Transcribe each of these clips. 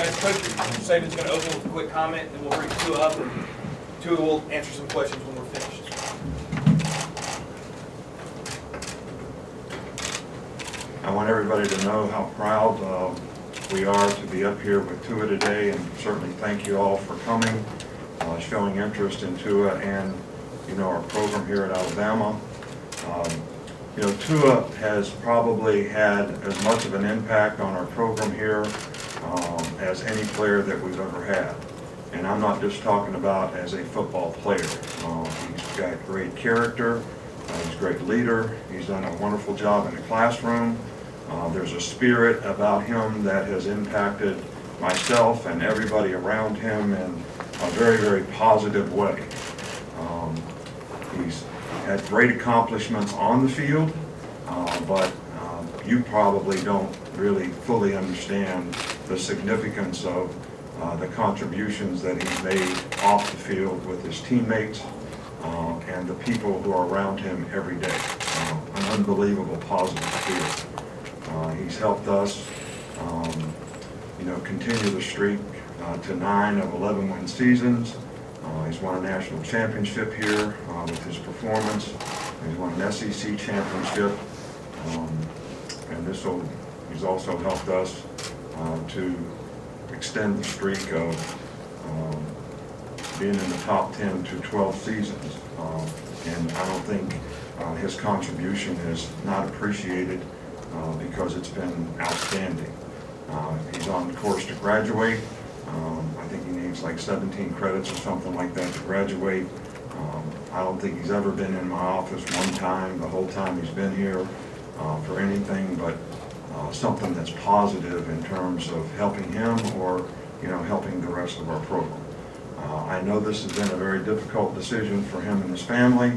guys. Coach Saban's going to open with a quick comment, and we'll bring Tua up, and Tua will answer some questions when we're finished. I want everybody to know how proud we are to be up here with Tua today, and certainly thank you all for coming, showing interest in Tua and, our program here at Alabama. Tua has probably had as much of an impact on our program here as any player that we've ever had. And I'm not just talking about as a football player. He's got great character, he's a great leader, he's done a wonderful job in the classroom. There's a spirit about him that has impacted myself and everybody around him in a very, very positive way. He's had great accomplishments on the field, but you probably don't really fully understand the significance of the contributions that he's made off the field with his teammates and the people who are around him every day. An unbelievable positive spirit. He's helped us, continue the streak to 9 of 11 win seasons. He's won a national championship here with his performance. He's won an SEC championship, and he's also helped us to extend the streak of being in the top 10 to 12 seasons. And I don't think his contribution is not appreciated because it's been outstanding. He's on course to graduate. I think he needs like 17 credits or something like that to graduate. I don't think he's ever been in my office one time, the whole time he's been here, for anything but something that's positive in terms of helping him or, helping the rest of our program. I know this has been a very difficult decision for him and his family.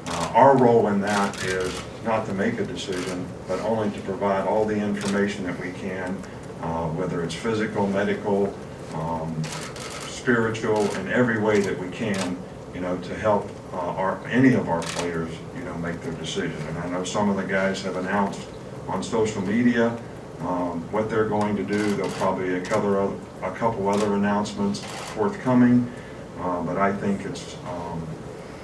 Our role in that is not to make a decision, but only to provide all the information that we can, whether it's physical, medical, spiritual, in every way that we can, to help any of our players, make their decision. And I know some of the guys have announced on social media what they're going to do. There'll probably be a couple other announcements forthcoming, but I think it's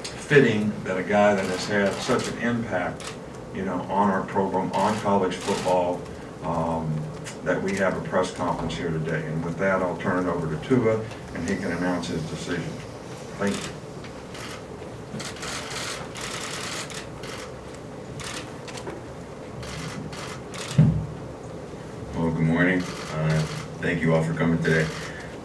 fitting that a guy that has had such an impact, on our program, on college football, that we have a press conference here today. And with that, I'll turn it over to Tua, and he can announce his decision. Thank you. Well, good morning. Thank you all for coming today.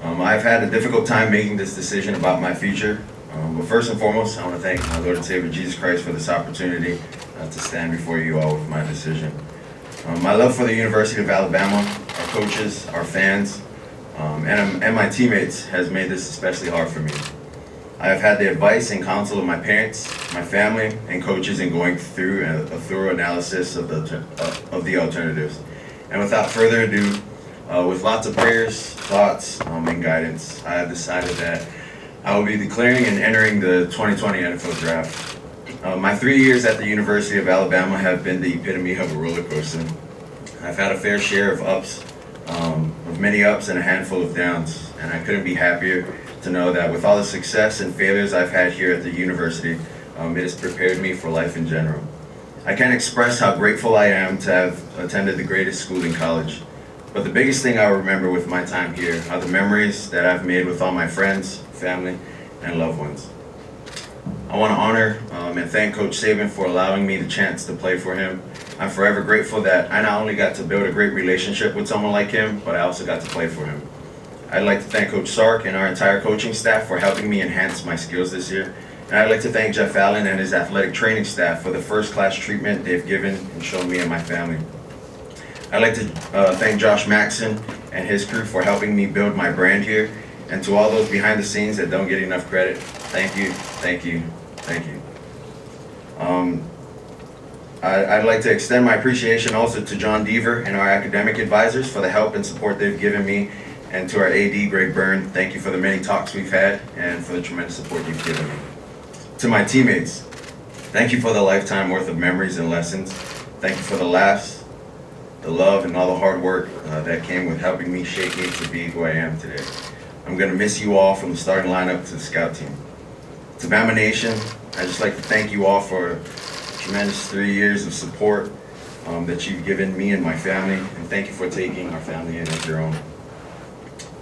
I've had a difficult time making this decision about my future. But first and foremost, I want to thank my Lord and Savior Jesus Christ for this opportunity to stand before you all with my decision. My love for the University of Alabama, our coaches, our fans, and my teammates has made this especially hard for me. I have had the advice and counsel of my parents, my family, and coaches in going through a thorough analysis of the alternatives. And without further ado, with lots of prayers, thoughts, and guidance, I have decided that I will be declaring and entering the 2020 NFL Draft. My 3 years at the University of Alabama have been the epitome of a roller coaster. I've had a fair share of ups, of many ups and a handful of downs, and I couldn't be happier to know that with all the success and failures I've had here at the university, it has prepared me for life in general. I can't express how grateful I am to have attended the greatest school in college, but the biggest thing I remember with my time here are the memories that I've made with all my friends, family, and loved ones. I want to honor and thank Coach Saban for allowing me the chance to play for him. I'm forever grateful that I not only got to build a great relationship with someone like him, but I also got to play for him. I'd like to thank Coach Sark and our entire coaching staff for helping me enhance my skills this year. And I'd like to thank Jeff Allen and his athletic training staff for the first-class treatment they've given and shown me and my family. I'd like to thank Josh Maxson and his crew for helping me build my brand here. And to all those behind the scenes that don't get enough credit, thank you, thank you, thank you. I'd like to extend my appreciation also to John Deaver and our academic advisors for the help and support they've given me, and to our AD, Greg Byrne, thank you for the many talks we've had and for the tremendous support you've given me. To my teammates, thank you for the lifetime worth of memories and lessons. Thank you for the laughs, the love and all the hard work that came with helping me shape me to be who I am today. I'm going to miss you all from the starting lineup to the scout team. To Bama Nation, I'd just like to thank you all for a tremendous 3 years of support that you've given me and my family, and thank you for taking our family in as your own.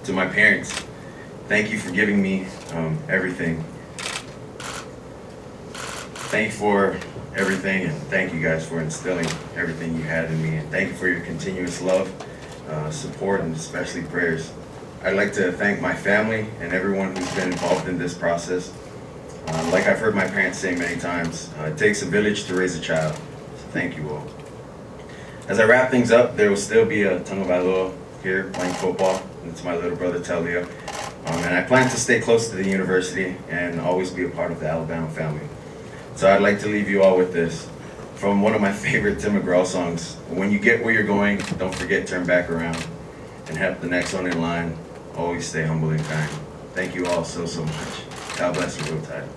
To my parents, thank you for giving me everything. Thank you for everything, and thank you guys for instilling everything you had in me, and thank you for your continuous love, support, and especially prayers. I'd like to thank my family and everyone who's been involved in this process. Like I've heard my parents say many times, it takes a village to raise a child, so thank you all. As I wrap things up, there will still be a Tagovailoa here playing football. It's my little brother Talia, and I plan to stay close to the university and always be a part of the Alabama family. So I'd like to leave you all with this from one of my favorite Tim McGraw songs. When you get where you're going, don't forget, turn back around and help the next one in line. Always stay humble and kind. Thank you all so much. God bless you, Roll Tide.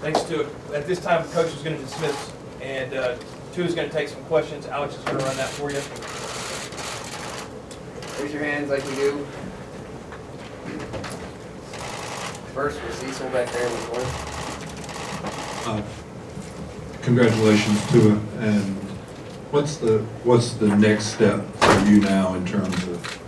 Thanks, Tua. At this time, Coach is going to dismiss, and Tua is going to take some questions. Alex is going to run that for you. Raise your hands like we do. First was Cecil back there in the corner. Congratulations, Tua. And what's the next step for you now in terms of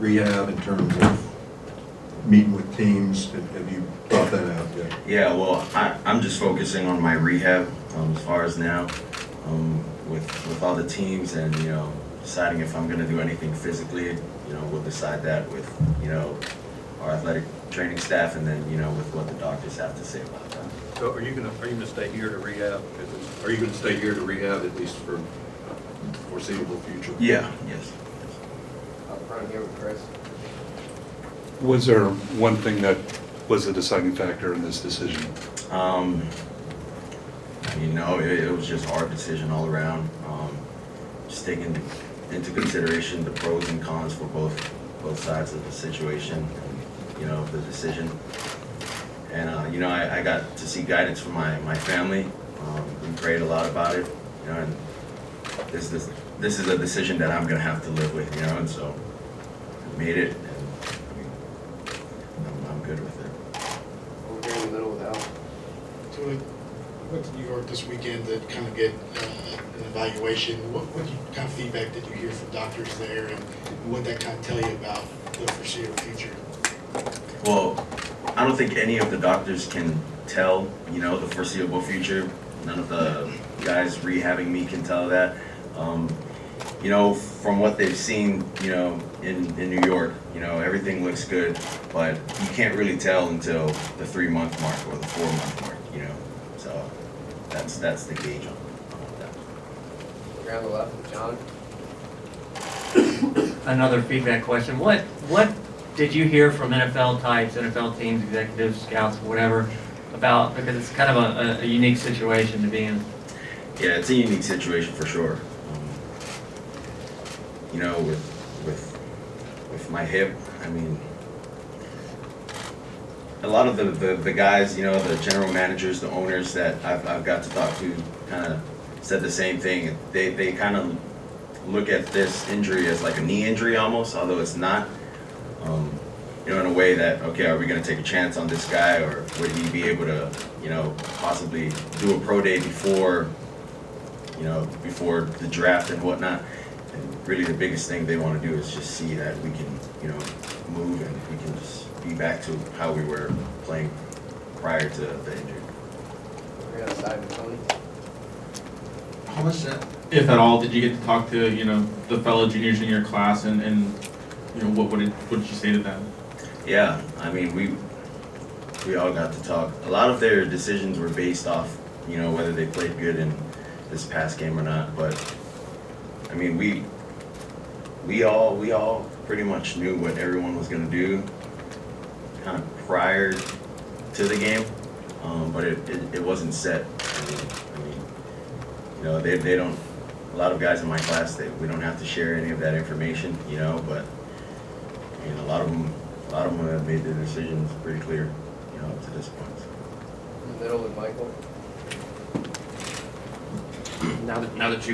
rehab, in terms of meeting with teams? Have you thought that out yet? Yeah, well, I'm just focusing on my rehab as far as now, with all the teams, and deciding if I'm going to do anything physically. We'll decide that with our athletic training staff, and then with what the doctors have to say about that. So are you gonna stay here to rehab? Are you gonna stay here to rehab at least for the foreseeable future? Yeah. Yes. Up front here with Chris. Was there one thing that was the deciding factor in this decision? It was just a hard decision all around. Just taking into consideration the pros and cons for both sides of the situation, and, the decision. And I got to see guidance from my family. We prayed a lot about it, and this is a decision that I'm gonna have to live with, and so I made it, and I'm good with it. Over here in the middle with Al. So we went to New York this weekend to kind of get an evaluation. What kind of feedback did you hear from doctors there, and what that kind of tell you about the foreseeable future? Well, I don't think any of the doctors can tell, the foreseeable future. None of the guys rehabbing me can tell that. From what they've seen, in New York, everything looks good, but you can't really tell until the 3-month mark or the 4-month mark, So that's the gauge on that. Over on the left with John. Another feedback question. What did you hear from NFL types, NFL teams, executives, scouts, whatever, about, because it's kind of a unique situation to be in? Yeah, it's a unique situation for sure. With my hip, a lot of the guys, the general managers, the owners that I've got to talk to kind of said the same thing. They kind of look at this injury as like a knee injury almost, although it's not. In a way that, okay, are we going to take a chance on this guy, or would he be able to, possibly do a pro day before the draft and whatnot? And really the biggest thing they want to do is just see that we can, move, and we can just be back to how we were playing prior to the injury. Over on the side with Tony. How much, if at all, did you get to talk to, the fellow juniors in your class, and what did you say to them? Yeah, we all got to talk. A lot of their decisions were based off, whether they played good in this past game or not. But we all pretty much knew what everyone was going to do, kind of prior to the game. But it wasn't set. They don't. A lot of guys in my class, we don't have to share any of that information, But a lot of them have made their decisions pretty clear, up to this point. In the middle with Michael. Now that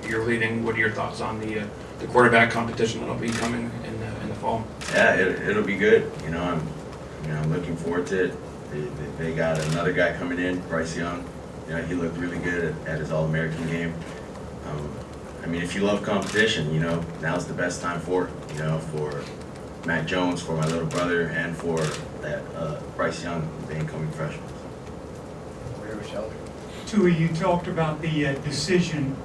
you're leading, what are your thoughts on the quarterback competition that'll be coming in the fall? Yeah, it'll be good. I'm looking forward to it. They got another guy coming in, Bryce Young. He looked really good at his All-American game. If you love competition, now's the best time for it. For Matt Jones, for my little brother, and for that Bryce Young, the incoming freshman. Where was Sheldon? Tua, you talked about the decision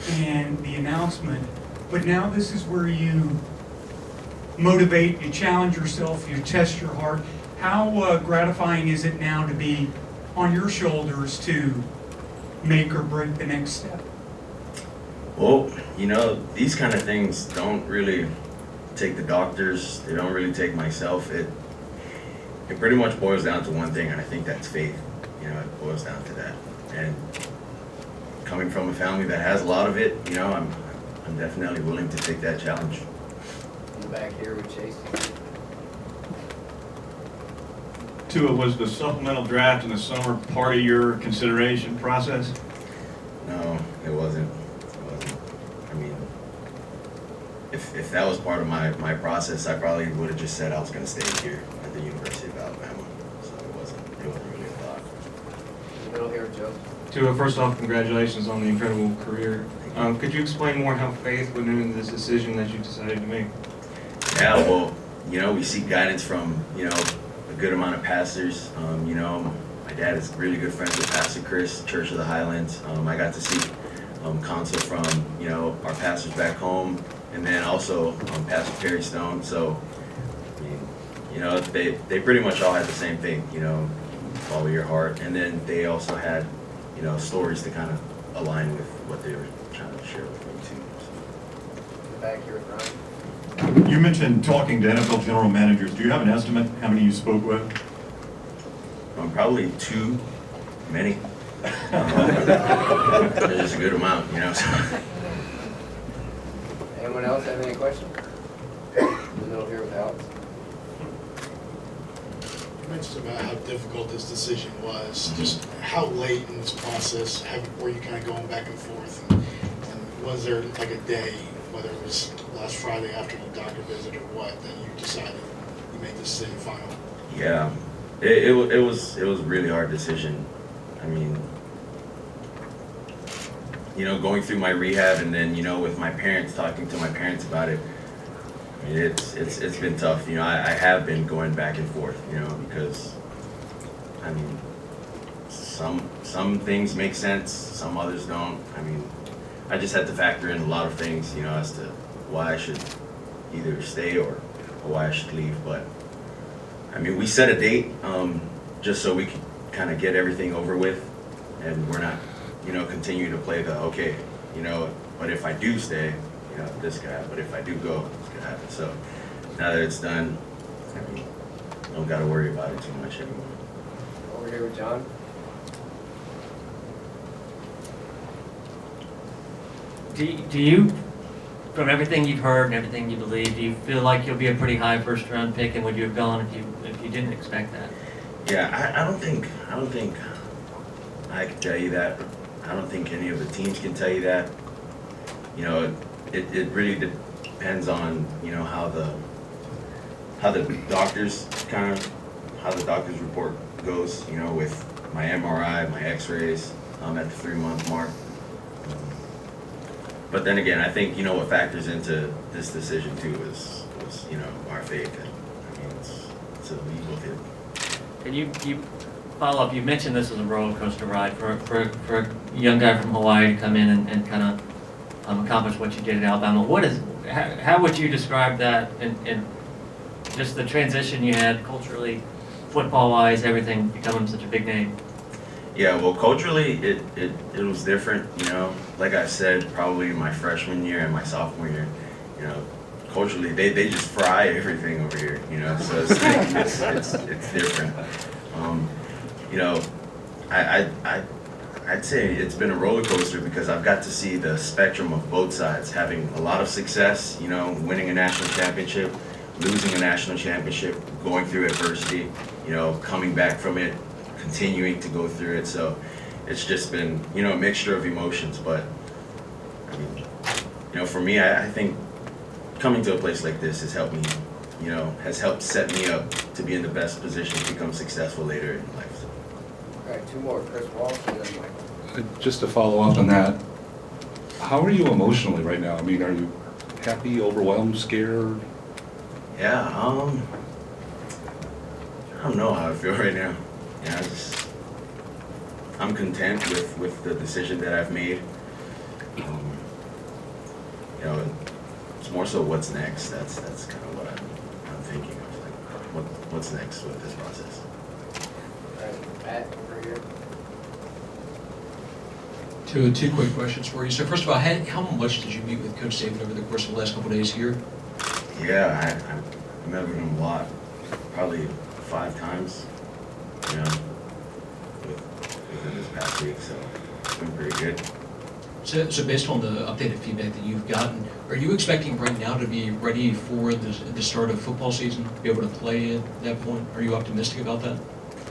and the announcement, but now this is where you motivate, you challenge yourself, you test your heart. How gratifying is it now to be on your shoulders to make or break the next step? Well, these kind of things don't really take the doctors, they don't really take myself. It pretty much boils down to one thing, and I think that's faith. It boils down to that. And coming from a family that has a lot of it, I'm definitely willing to take that challenge. In the back here with Chase. Tua, was the supplemental draft in the summer part of your consideration process? No, it wasn't. If that was part of my process, I probably would have just said I was going to stay here at the University of Alabama. So it wasn't really a thought. In the middle here with Joe. Tua, first off, congratulations on the incredible career. Could you explain more how faith went into this decision that you decided to make? Yeah, well, we seek guidance from, a good amount of pastors. My dad is really good friends with Pastor Chris, Church of the Highlands. I got to seek counsel from, our pastors back home, and then also Pastor Perry Stone. So, they pretty much all had the same thing, follow your heart. And then they also had, stories to kind of align with what they were trying to share with me too. So. In the back here with Ryan. You mentioned talking to NFL general managers. Do you have an estimate how many you spoke with? Probably too many. There's a good amount, So. Anyone else have any questions? In the middle here with Alex. You mentioned about how difficult this decision was. Just how late in this process were you kind of going back and forth? And was there like a day, whether it was last Friday after the doctor visit or what, that you decided you made this decision final? Yeah, it was a really hard decision. Going through my rehab and then, with my parents, talking to my parents about it, it's been tough. I have been going back and forth, because, some things make sense, some others don't. I just had to factor in a lot of things, as to why I should either stay or why I should leave. But, we set a date, just so we could kind of get everything over with, and we're not, continue to play the, okay, but if I do stay, this could happen, but if I do go, this could happen. So now that it's done, don't got to worry about it too much anymore. Over here with John. Do you, from everything you've heard and everything you believe, do you feel like you'll be a pretty high first round pick, and would you have gone if you didn't expect that? Yeah, I don't think I can tell you that. I don't think any of the teams can tell you that. It really depends on, how the doctors how the doctor's report goes, with my MRI, my x-rays, at the 3-month mark. But then again, I think, what factors into this decision too was our faith. And it's a league with it. And you follow up, you mentioned this was a roller coaster ride for a young guy from Hawaii to come in and kind of accomplish what you did at Alabama. How would you describe that in just the transition you had culturally, football-wise, everything becoming such a big name? Yeah, well, culturally, it was different, like I said, probably my freshman year and my sophomore year, culturally, they just fry everything over here, so it's different. I'd say it's been a roller coaster because I've got to see the spectrum of both sides, having a lot of success, winning a national championship, losing a national championship, going through adversity, coming back from it, continuing to go through it. So it's just been, a mixture of emotions, but I mean, for me, I think coming to a place like this has helped me, has helped set me up to be in the best position to become successful later in life. All right, two more, Chris Walsh and then Michael. Just to follow up on that, how are you emotionally right now? I mean, are you happy, overwhelmed, scared? Yeah, I don't know how I feel right now. Yeah, I'm content with the decision that I've made. It's more so what's next. That's kind of what I'm thinking of. Like, what's next with this process? All right, Matt, over here. Two quick questions for you. So first of all, how much did you meet with Coach Saban over the course of the last couple of days here? Yeah, I met with him a lot, probably 5 times, within this past week, so it's been pretty good. So based on the updated feedback that you've gotten, are you expecting right now to be ready for the start of football season, be able to play at that point? Are you optimistic about that?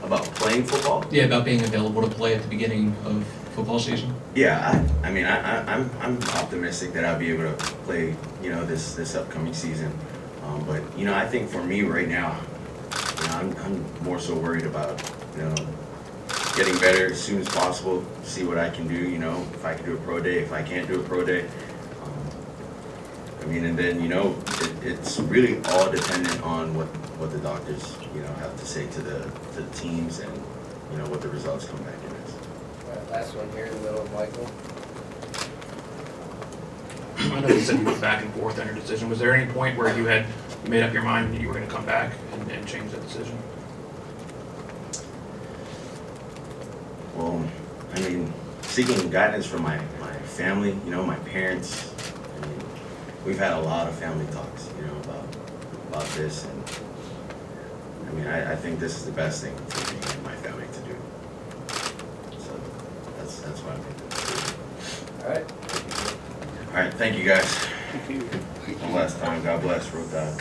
About playing football? Yeah, about being available to play at the beginning of football season? Yeah, I'm optimistic that I'll be able to play, this upcoming season. But I think for me right now, I'm more so worried about, getting better as soon as possible, see what I can do, if I can do a pro day, if I can't do a pro day. And then, it's really all dependent on what the doctors, have to say to the teams and, what the results come back in as. All right, last one here in the middle, Michael. I know you said you went back and forth on your decision. Was there any point where you had made up your mind that you were going to come back and change that decision? Well, seeking guidance from my family, my parents. We've had a lot of family talks, about this, and I think this is the best thing for me and my family to do. So that's why I'm making the decision. All right. All right, thank you guys. One last time, God bless, Road God.